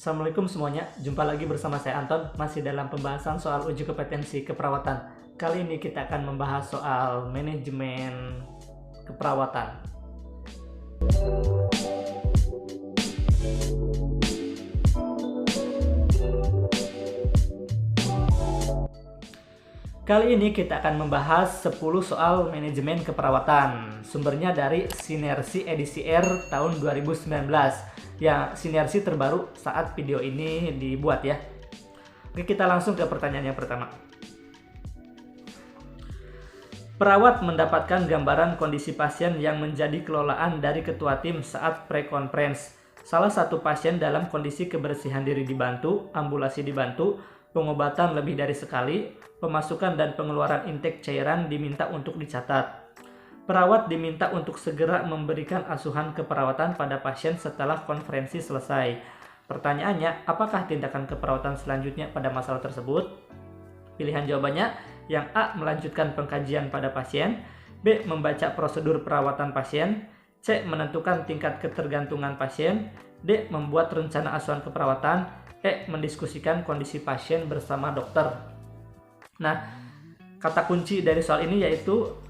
Assalamualaikum semuanya, jumpa lagi bersama saya Anton, masih dalam pembahasan soal uji kompetensi keperawatan. Kali ini kita akan membahas soal manajemen keperawatan. Kali ini kita akan membahas 10 soal manajemen keperawatan. Sumbernya dari Sinersi edisi R tahun 2019. Ya, Sinersi terbaru saat video ini dibuat ya. Oke, kita langsung ke pertanyaan yang pertama. Perawat mendapatkan gambaran kondisi pasien yang menjadi kelolaan dari ketua tim saat pre-conference. Salah satu pasien dalam kondisi kebersihan diri dibantu, ambulasi dibantu, pengobatan lebih dari sekali, pemasukan dan pengeluaran intake cairan diminta untuk dicatat. Perawat diminta untuk segera memberikan asuhan keperawatan pada pasien setelah konferensi selesai. Pertanyaannya, apakah tindakan keperawatan selanjutnya pada masalah tersebut? Pilihan jawabannya, yang A. melanjutkan pengkajian pada pasien, B. membaca prosedur perawatan pasien, C. menentukan tingkat ketergantungan pasien, D. membuat rencana asuhan keperawatan, E. mendiskusikan kondisi pasien bersama dokter. Nah, kata kunci dari soal ini yaitu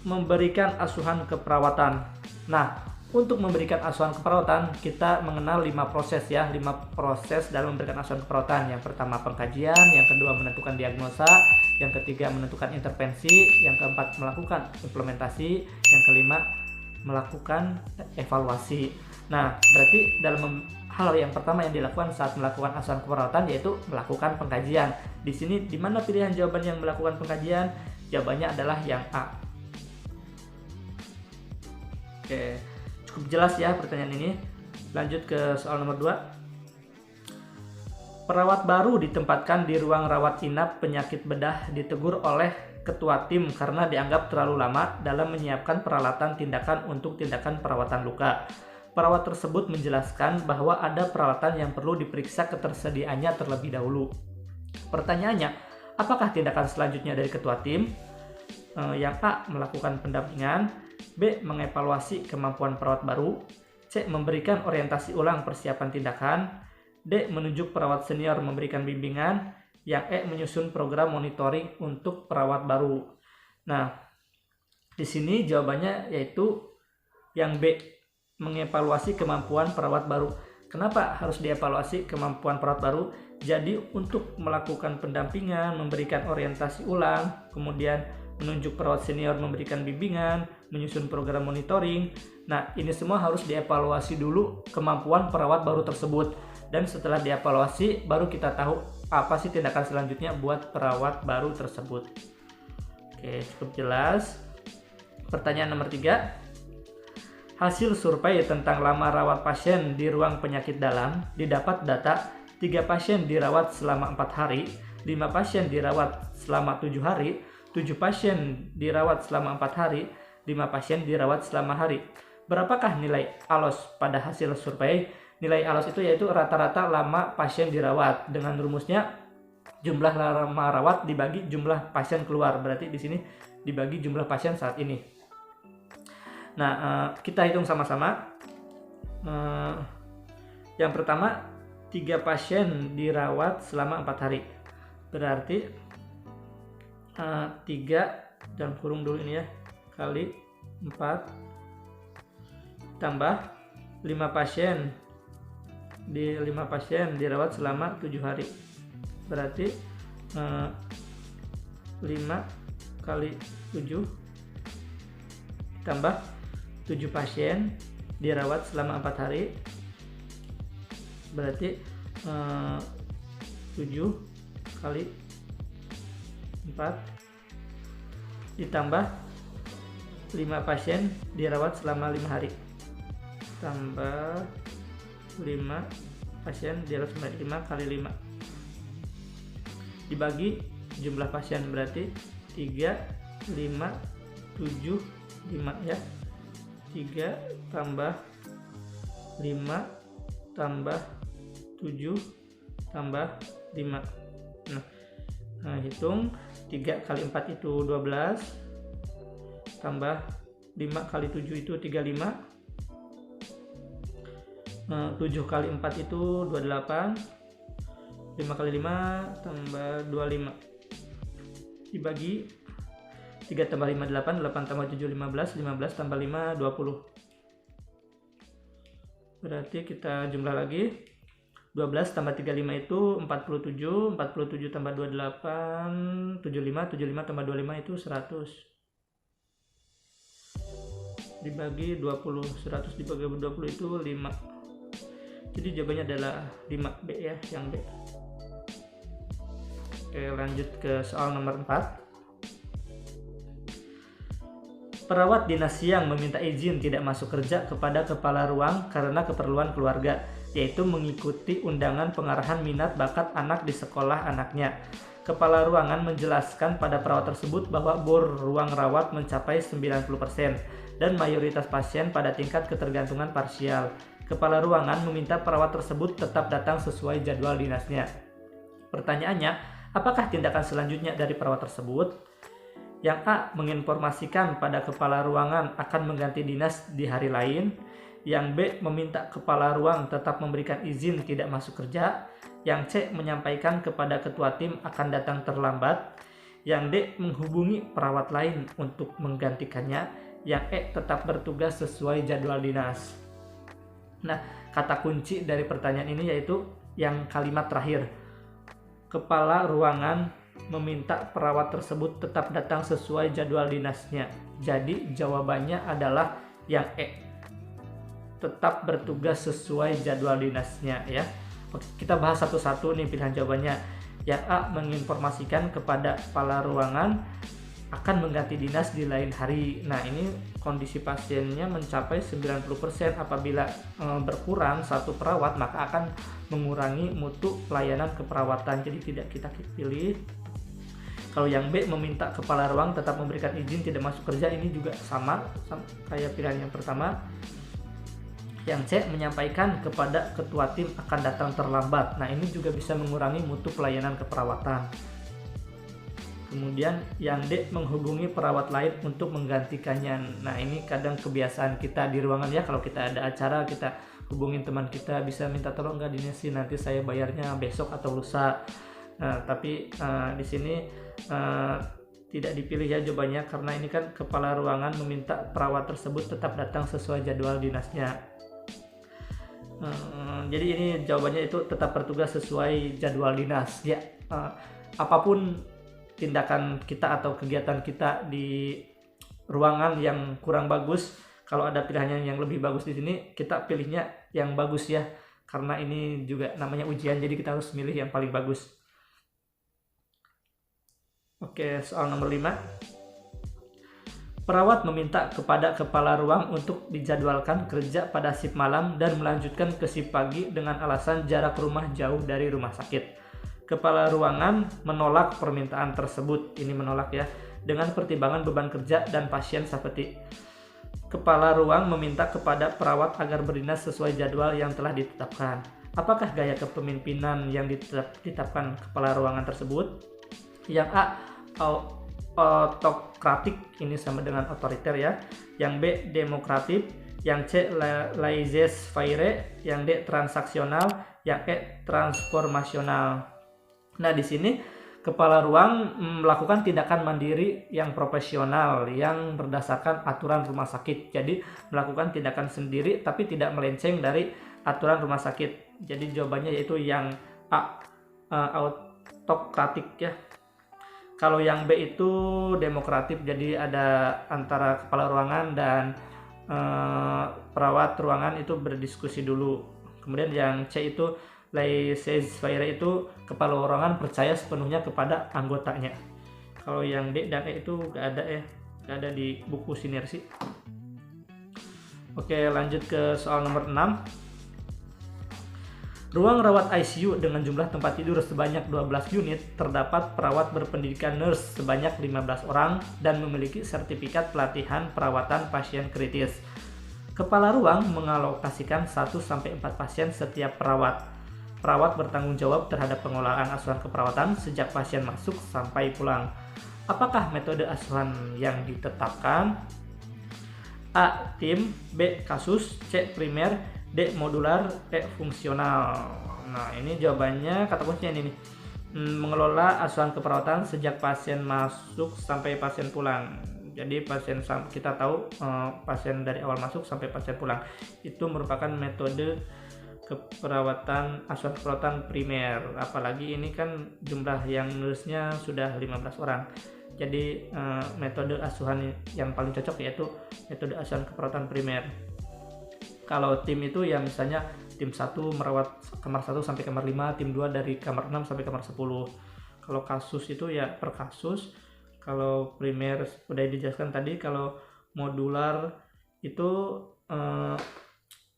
memberikan asuhan keperawatan. Nah, untuk memberikan asuhan keperawatan, kita mengenal 5 proses ya, 5 proses dalam memberikan asuhan keperawatan. Yang pertama pengkajian, yang kedua menentukan diagnosa, yang ketiga menentukan intervensi, yang keempat melakukan implementasi, yang kelima melakukan evaluasi. Nah, berarti dalam hal yang pertama yang dilakukan saat melakukan asuhan keperawatan yaitu melakukan pengkajian. Di sini di mana pilihan jawaban yang melakukan pengkajian? Jawabannya adalah yang A. Oke, cukup jelas ya pertanyaan ini. Lanjut ke soal nomor 2. Perawat baru ditempatkan di ruang rawat inap penyakit bedah ditegur oleh ketua tim karena dianggap terlalu lama dalam menyiapkan peralatan tindakan untuk tindakan perawatan luka. Perawat tersebut menjelaskan bahwa ada peralatan yang perlu diperiksa ketersediaannya terlebih dahulu. Pertanyaannya, apakah tindakan selanjutnya dari ketua tim? Yang A. melakukan pendampingan, B. mengevaluasi kemampuan perawat baru, C. memberikan orientasi ulang persiapan tindakan, D. menunjuk perawat senior memberikan bimbingan, yang E. menyusun program monitoring untuk perawat baru. Nah, di sini jawabannya yaitu yang B. mengevaluasi kemampuan perawat baru. Kenapa harus dievaluasi kemampuan perawat baru? Jadi untuk melakukan pendampingan, memberikan orientasi ulang, kemudian menunjuk perawat senior memberikan bimbingan, menyusun program monitoring. Nah, ini semua harus dievaluasi dulu kemampuan perawat baru tersebut. Dan setelah dievaluasi, baru kita tahu apa sih tindakan selanjutnya buat perawat baru tersebut. Oke, cukup jelas. Pertanyaan nomor 3. Hasil survei tentang lama rawat pasien di ruang penyakit dalam didapat data 3 pasien dirawat selama 4 hari, 5 pasien dirawat selama 7 hari, 7 pasien dirawat selama 4 hari, 5 pasien dirawat selama hari. Berapakah nilai ALOS pada hasil survei? Nilai ALOS itu yaitu rata-rata lama pasien dirawat. Dengan rumusnya jumlah lama rawat dibagi jumlah pasien keluar. Berarti di sini dibagi jumlah pasien saat ini. Nah, kita hitung sama-sama. Yang pertama, 3 pasien dirawat selama 4 hari. Berarti 3 dan kurung dulu ini ya, kali 4 tambah 5 pasien dirawat selama 7 hari. Berarti 5 kali 7 tambah 7 pasien dirawat selama 4 hari. Berarti 7 kali 4 ditambah 5 pasien dirawat selama 5 hari tambah 5 pasien dirawat selama 5 kali 5 dibagi jumlah pasien, berarti 3, 5, 7, 5 ya. 3 tambah 5 tambah 7 tambah 5. Nah, hitung 3 kali 4 itu 12 tambah 5 kali 7 itu 35 7 kali 4 itu 28, 5 kali 5 tambah 25 dibagi 3 tambah 5 8, 8 tambah 7 15, 15 tambah 5 20. Berarti kita jumlah lagi, 12 tambah 35 itu 47, 47 tambah 28 75, 75 tambah 25 itu 100 dibagi 20, 100 dibagi 20 itu 5. Jadi jawabannya adalah 5B ya, yang B. Oke, lanjut ke soal nomor 4. Perawat dinas siang meminta izin tidak masuk kerja kepada kepala ruang karena keperluan keluarga, yaitu mengikuti undangan pengarahan minat bakat anak di sekolah anaknya. Kepala ruangan menjelaskan pada perawat tersebut bahwa bor ruang rawat mencapai 90% dan mayoritas pasien pada tingkat ketergantungan parsial. Kepala ruangan meminta perawat tersebut tetap datang sesuai jadwal dinasnya. Pertanyaannya, apakah tindakan selanjutnya dari perawat tersebut? Yang A. Menginformasikan pada kepala ruangan akan mengganti dinas di hari lain. Yang B. Meminta kepala ruang tetap memberikan izin tidak masuk kerja. Yang C. Menyampaikan kepada ketua tim akan datang terlambat. Yang D. Menghubungi perawat lain untuk menggantikannya. Yang E. Tetap bertugas sesuai jadwal dinas. Nah, kata kunci dari pertanyaan ini yaitu yang kalimat terakhir. Kepala ruangan meminta perawat tersebut tetap datang sesuai jadwal dinasnya. Jadi jawabannya adalah yang E. Tetap bertugas sesuai jadwal dinasnya ya. Oke, kita bahas satu-satu nih pilihan jawabannya. Yang A. Menginformasikan kepada kepala ruangan akan mengganti dinas di lain hari. Nah, ini kondisi pasiennya mencapai 90%. Apabila berkurang satu perawat, maka akan mengurangi mutu pelayanan keperawatan. Jadi tidak kita pilih. Kalau yang B, meminta kepala ruang tetap memberikan izin tidak masuk kerja, ini juga sama kayak pilihan yang pertama. Yang C, menyampaikan kepada ketua tim akan datang terlambat. Nah, ini juga bisa mengurangi mutu pelayanan keperawatan. Kemudian yang D, menghubungi perawat lain untuk menggantikannya. Nah, ini kadang kebiasaan kita di ruangan ya, kalau kita ada acara kita hubungin teman kita, bisa minta tolong nggak dinasi, nanti saya bayarnya besok atau lusa. Nah, tapi di sini tidak dipilih ya jawabannya, karena ini kan kepala ruangan meminta perawat tersebut tetap datang sesuai jadwal dinasnya. Jadi ini jawabannya itu tetap bertugas sesuai jadwal dinas ya. Apapun tindakan kita atau kegiatan kita di ruangan yang kurang bagus, kalau ada pilihannya yang lebih bagus di sini, kita pilihnya yang bagus ya, karena ini juga namanya ujian, jadi kita harus milih yang paling bagus. Oke, soal nomor 5. Perawat meminta kepada kepala ruang untuk dijadwalkan kerja pada shift malam dan melanjutkan ke shift pagi dengan alasan jarak rumah jauh dari rumah sakit. Kepala ruangan menolak permintaan tersebut. Ini menolak ya, dengan pertimbangan beban kerja dan pasien seperti. Kepala ruang meminta kepada perawat agar berdinas sesuai jadwal yang telah ditetapkan. Apakah gaya kepemimpinan yang ditetapkan kepala ruangan tersebut? Yang A, autokratik, ini sama dengan otoriter ya. Yang B, demokratif. Yang C, laissez-faire. Yang D, transaksional. Yang E, transformasional. Nah, di sini kepala ruang melakukan tindakan mandiri yang profesional yang berdasarkan aturan rumah sakit. Jadi melakukan tindakan sendiri tapi tidak melenceng dari aturan rumah sakit. Jadi jawabannya yaitu yang A, autokratik ya. Kalau yang B itu demokratif, jadi ada antara kepala ruangan dan perawat ruangan itu berdiskusi dulu. Kemudian yang C itu laissez-faire, itu kepala ruangan percaya sepenuhnya kepada anggotanya. Kalau yang D dan E itu gak ada ya, gak ada di buku Sinersi. Oke, lanjut ke soal nomor 6. Ruang rawat ICU dengan jumlah tempat tidur sebanyak 12 unit, terdapat perawat berpendidikan nurse sebanyak 15 orang dan memiliki sertifikat pelatihan perawatan pasien kritis. Kepala ruang mengalokasikan 1-4 pasien setiap perawat. Perawat bertanggung jawab terhadap pengelolaan asuhan keperawatan sejak pasien masuk sampai pulang. Apakah metode asuhan yang ditetapkan? A, tim. B, kasus. C, primer. D. Modular. E. Fungsional. Nah, ini jawabannya kata kuncinya ini nih. Mengelola asuhan keperawatan sejak pasien masuk sampai pasien pulang. Jadi kita tahu pasien dari awal masuk sampai pasien pulang itu merupakan metode asuhan keperawatan primer. Apalagi ini kan jumlah yang nurse-nya sudah 15 orang. Jadi metode asuhan yang paling cocok yaitu metode asuhan keperawatan primer. Kalau tim itu ya misalnya tim 1 merawat kamar 1 sampai kamar 5, tim 2 dari kamar 6 sampai kamar 10. Kalau kasus itu ya per kasus. Kalau primer udah dijelaskan tadi. Kalau modular itu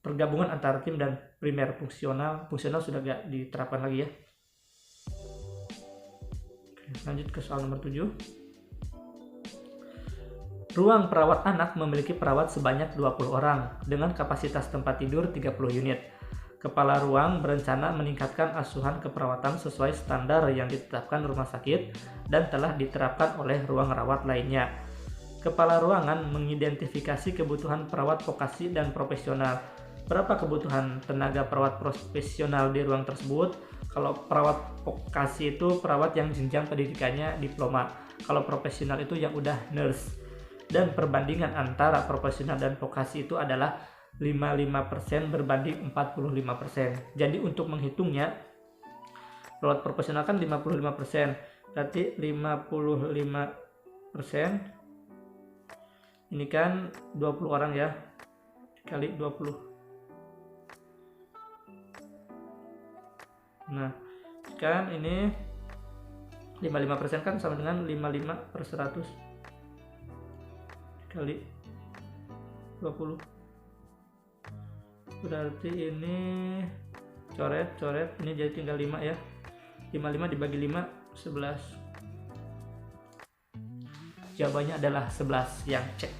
pergabungan antara tim dan primer. Fungsional sudah gak diterapkan lagi ya. Oke, lanjut ke soal nomor 7. Ruang perawat anak memiliki perawat sebanyak 20 orang dengan kapasitas tempat tidur 30 unit. Kepala ruang berencana meningkatkan asuhan keperawatan sesuai standar yang ditetapkan rumah sakit dan telah diterapkan oleh ruang rawat lainnya. Kepala ruangan mengidentifikasi kebutuhan perawat vokasi dan profesional. Berapa kebutuhan tenaga perawat profesional di ruang tersebut? Kalau perawat vokasi itu perawat yang jenjang pendidikannya diploma. Kalau profesional itu yang udah nurse. Dan perbandingan antara profesional dan vokasi itu adalah 55% berbanding 45%. Jadi untuk menghitungnya, perawat profesional kan 55%, berarti 55% ini kan 20 orang ya, kali 20. Nah, kan ini 55% kan sama dengan 55/100 kali 20. Berarti ini coret ini jadi tinggal 5 ya. 55 dibagi 5 11. Jawabannya adalah 11 yang C.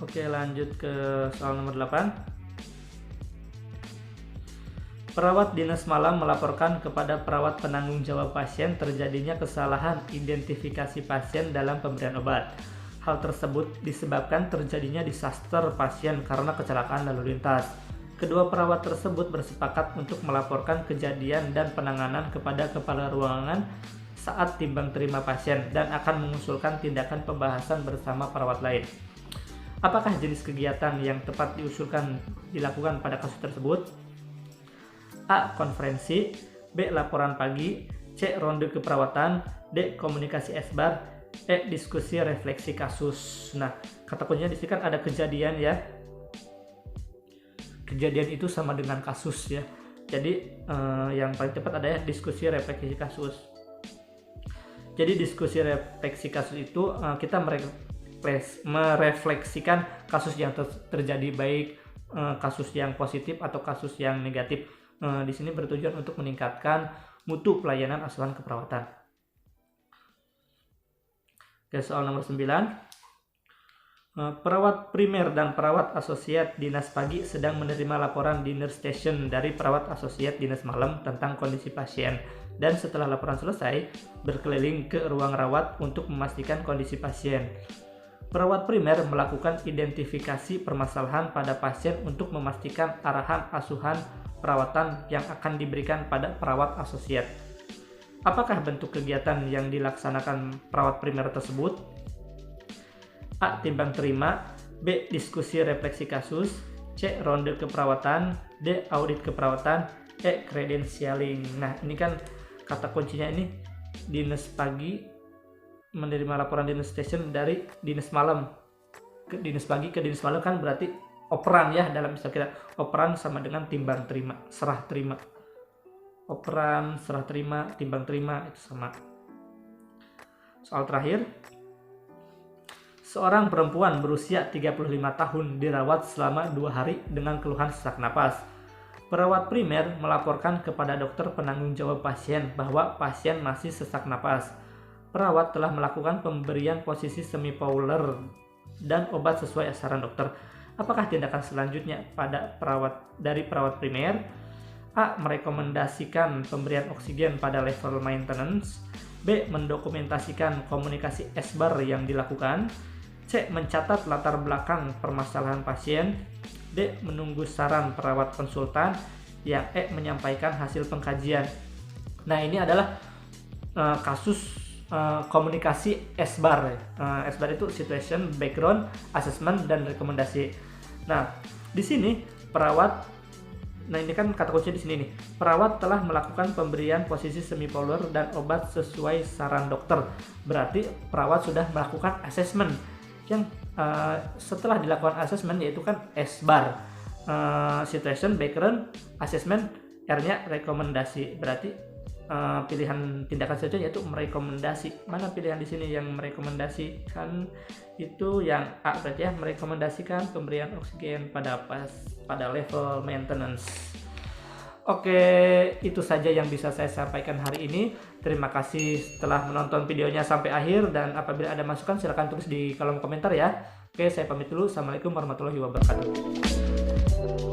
Oke, lanjut ke soal nomor 8. Perawat dinas malam melaporkan kepada perawat penanggung jawab pasien terjadinya kesalahan identifikasi pasien dalam pemberian obat. Hal tersebut disebabkan terjadinya disaster pasien karena kecelakaan lalu lintas. Kedua perawat tersebut bersepakat untuk melaporkan kejadian dan penanganan kepada kepala ruangan saat timbang terima pasien dan akan mengusulkan tindakan pembahasan bersama perawat lain. Apakah jenis kegiatan yang tepat dilakukan pada kasus tersebut? A. Konferensi. B. Laporan pagi. C. Ronde keperawatan. D. Komunikasi esbar. E. Diskusi refleksi kasus. Nah, kata kuncinya di sini kan ada kejadian ya. Kejadian itu sama dengan kasus ya. Jadi yang paling tepat adalah diskusi refleksi kasus. Jadi diskusi refleksi kasus itu kita merefleksikan kasus yang terjadi, baik kasus yang positif atau kasus yang negatif. Di sini bertujuan untuk meningkatkan mutu pelayanan asuhan keperawatan. Oke, soal nomor 9. Perawat primer dan perawat asosiat dinas pagi sedang menerima laporan di nurse station dari perawat asosiat dinas malam tentang kondisi pasien, dan setelah laporan selesai berkeliling ke ruang rawat untuk memastikan kondisi pasien. Perawat primer melakukan identifikasi permasalahan pada pasien untuk memastikan arahan asuhan perawatan yang akan diberikan pada perawat asosiat. Apakah bentuk kegiatan yang dilaksanakan perawat primer tersebut? A. Timbang terima. B. Diskusi refleksi kasus. C. Ronde keperawatan. D. Audit keperawatan. E. Credentialing. Nah, ini kan kata kuncinya ini dinas pagi menerima laporan dinas station dari dinas malam ke dinas pagi ke dinas malam, kan berarti operan ya, dalam istilah kita operan sama dengan timbang terima, serah terima. Operan, serah terima, timbang terima itu sama. Soal terakhir. Seorang perempuan berusia 35 tahun dirawat selama 2 hari dengan keluhan sesak napas. Perawat primer melaporkan kepada dokter penanggung jawab pasien bahwa pasien masih sesak napas. Perawat telah melakukan pemberian posisi semi-Fowler dan obat sesuai saran dokter. Apakah tindakan selanjutnya dari perawat primer? A. Merekomendasikan pemberian oksigen pada level maintenance. B. Mendokumentasikan komunikasi esbar yang dilakukan. C. Mencatat latar belakang permasalahan pasien. D. Menunggu saran perawat konsultan. Yang E. Menyampaikan hasil pengkajian. Nah, ini adalah kasus komunikasi SBAR. SBAR itu situation, background, assessment, dan rekomendasi. Nah, di sini perawat, nah ini kan kata kunci di sini nih. Perawat telah melakukan pemberian posisi semipolar dan obat sesuai saran dokter. Berarti perawat sudah melakukan assessment. Yang setelah dilakukan assessment yaitu kan SBAR, situation, background, assessment, R-nya rekomendasi. Berarti pilihan tindakan selanjutnya yaitu merekomendasi. Mana pilihan di sini yang merekomendasikan? Itu yang A berarti ya, merekomendasikan pemberian oksigen pada level maintenance. Oke, itu saja yang bisa saya sampaikan hari ini. Terima kasih telah menonton videonya sampai akhir, dan apabila ada masukan silahkan tulis di kolom komentar ya. Oke, saya pamit dulu. Assalamualaikum warahmatullahi wabarakatuh.